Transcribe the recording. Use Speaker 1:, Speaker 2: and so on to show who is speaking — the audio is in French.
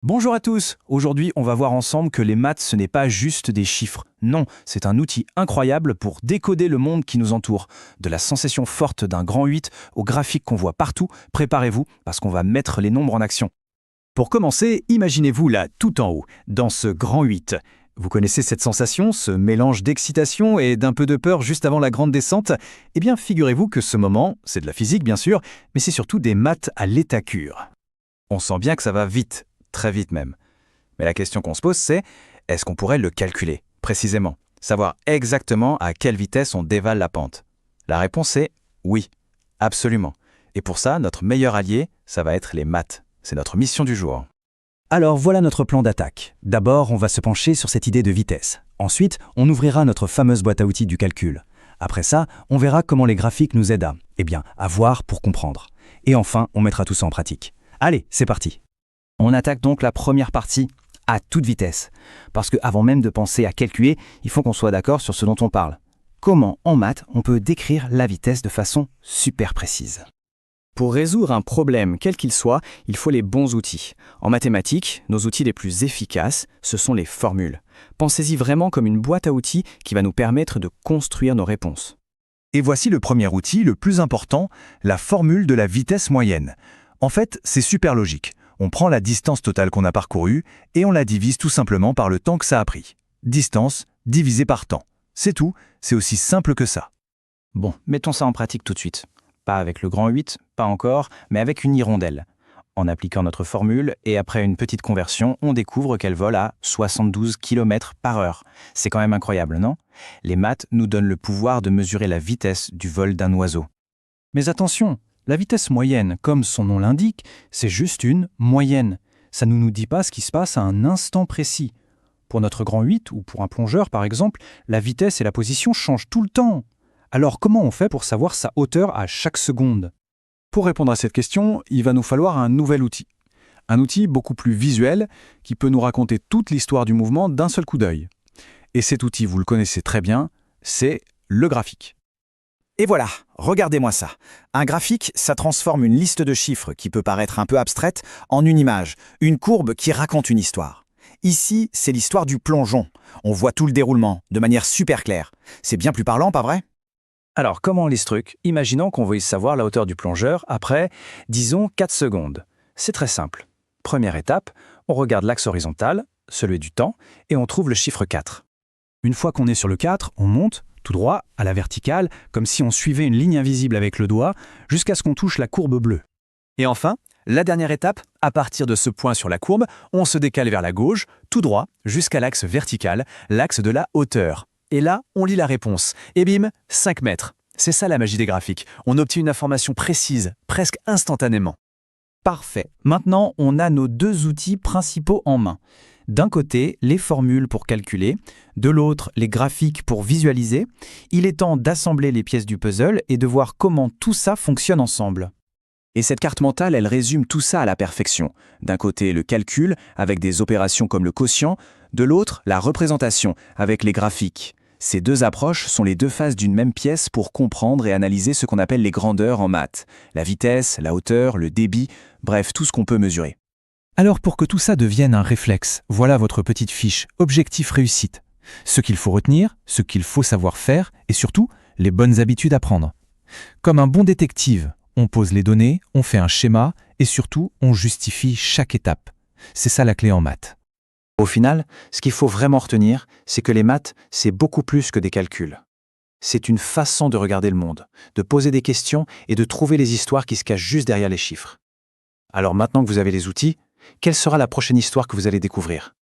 Speaker 1: Bonjour à tous. Aujourd'hui, on va voir ensemble que les maths, ce n'est pas juste des chiffres. Non, c'est un outil incroyable pour décoder le monde qui nous entoure. De la sensation forte d'un grand 8 au graphique qu'on voit partout, préparez-vous parce qu'on va mettre les nombres en action.
Speaker 2: Pour commencer, imaginez-vous là, tout en haut, dans ce grand 8. Vous connaissez cette sensation, ce mélange d'excitation et d'un peu de peur juste avant la grande descente? Eh bien, figurez-vous que ce moment, c'est de la physique bien sûr, mais c'est surtout des maths à l'état pur.
Speaker 1: On sent bien que ça va vite, très vite même. Mais la question qu'on se pose, c'est est-ce qu'on pourrait le calculer, précisément? Savoir exactement à quelle vitesse on dévale la pente? La réponse est oui, absolument. Et pour ça, notre meilleur allié, ça va être les maths. C'est notre mission du jour.
Speaker 2: Alors voilà notre plan d'attaque. D'abord, on va se pencher sur cette idée de vitesse. Ensuite, on ouvrira notre fameuse boîte à outils du calcul. Après ça, on verra comment les graphiques nous aident à voir pour comprendre. Et enfin, on mettra tout ça en pratique. Allez, c'est parti.
Speaker 3: On attaque donc la première partie à toute vitesse. Parce qu'avant même de penser à calculer, il faut qu'on soit d'accord sur ce dont on parle. Comment, en maths, on peut décrire la vitesse de façon super précise? Pour résoudre un problème quel qu'il soit, il faut les bons outils. En mathématiques, nos outils les plus efficaces, ce sont les formules. Pensez-y vraiment comme une boîte à outils qui va nous permettre de construire nos réponses.
Speaker 4: Et voici le premier outil, le plus important, la formule de la vitesse moyenne. En fait, c'est super logique. On prend la distance totale qu'on a parcourue et on la divise tout simplement par le temps que ça a pris. Distance divisée par temps. C'est tout, c'est aussi simple que ça.
Speaker 3: Bon, mettons ça en pratique tout de suite. Pas avec le grand 8, pas encore, mais avec une hirondelle. En appliquant notre formule et après une petite conversion, on découvre qu'elle vole à 72 km/h. C'est quand même incroyable, non? Les maths nous donnent le pouvoir de mesurer la vitesse du vol d'un oiseau.
Speaker 2: Mais attention, la vitesse moyenne, comme son nom l'indique, c'est juste une moyenne. Ça ne nous dit pas ce qui se passe à un instant précis. Pour notre grand 8 ou pour un plongeur par exemple, la vitesse et la position changent tout le temps. Alors comment on fait pour savoir sa hauteur à chaque seconde?
Speaker 1: Pour répondre à cette question, il va nous falloir un nouvel outil. Un outil beaucoup plus visuel qui peut nous raconter toute l'histoire du mouvement d'un seul coup d'œil. Et cet outil, vous le connaissez très bien, c'est le graphique.
Speaker 5: Et voilà, regardez-moi ça. Un graphique, ça transforme une liste de chiffres qui peut paraître un peu abstraite en une image, une courbe qui raconte une histoire. Ici, c'est l'histoire du plongeon. On voit tout le déroulement, de manière super claire. C'est bien plus parlant, pas vrai?
Speaker 3: Alors, comment on lit ce truc? Imaginons qu'on veuille savoir la hauteur du plongeur après, disons, 4 secondes. C'est très simple. Première étape, on regarde l'axe horizontal, celui du temps, et on trouve le chiffre 4.
Speaker 2: Une fois qu'on est sur le 4, on monte, tout droit, à la verticale, comme si on suivait une ligne invisible avec le doigt, jusqu'à ce qu'on touche la courbe bleue.
Speaker 6: Et enfin, la dernière étape, à partir de ce point sur la courbe, on se décale vers la gauche, tout droit, jusqu'à l'axe vertical, l'axe de la hauteur. Et là, on lit la réponse. Et bim, 5 mètres. C'est ça la magie des graphiques. On obtient une information précise, presque instantanément.
Speaker 2: Parfait. Maintenant, on a nos deux outils principaux en main. D'un côté, les formules pour calculer, de l'autre, les graphiques pour visualiser. Il est temps d'assembler les pièces du puzzle et de voir comment tout ça fonctionne ensemble.
Speaker 3: Et cette carte mentale, elle résume tout ça à la perfection. D'un côté, le calcul, avec des opérations comme le quotient, de l'autre, la représentation, avec les graphiques. Ces deux approches sont les deux faces d'une même pièce pour comprendre et analyser ce qu'on appelle les grandeurs en maths. La vitesse, la hauteur, le débit, bref, tout ce qu'on peut mesurer.
Speaker 2: Alors pour que tout ça devienne un réflexe, voilà votre petite fiche, objectif réussite. Ce qu'il faut retenir, ce qu'il faut savoir faire et surtout, les bonnes habitudes à prendre. Comme un bon détective, on pose les données, on fait un schéma et surtout, on justifie chaque étape. C'est ça la clé en maths.
Speaker 3: Au final, ce qu'il faut vraiment retenir, c'est que les maths, c'est beaucoup plus que des calculs. C'est une façon de regarder le monde, de poser des questions et de trouver les histoires qui se cachent juste derrière les chiffres. Alors maintenant que vous avez les outils, quelle sera la prochaine histoire que vous allez découvrir?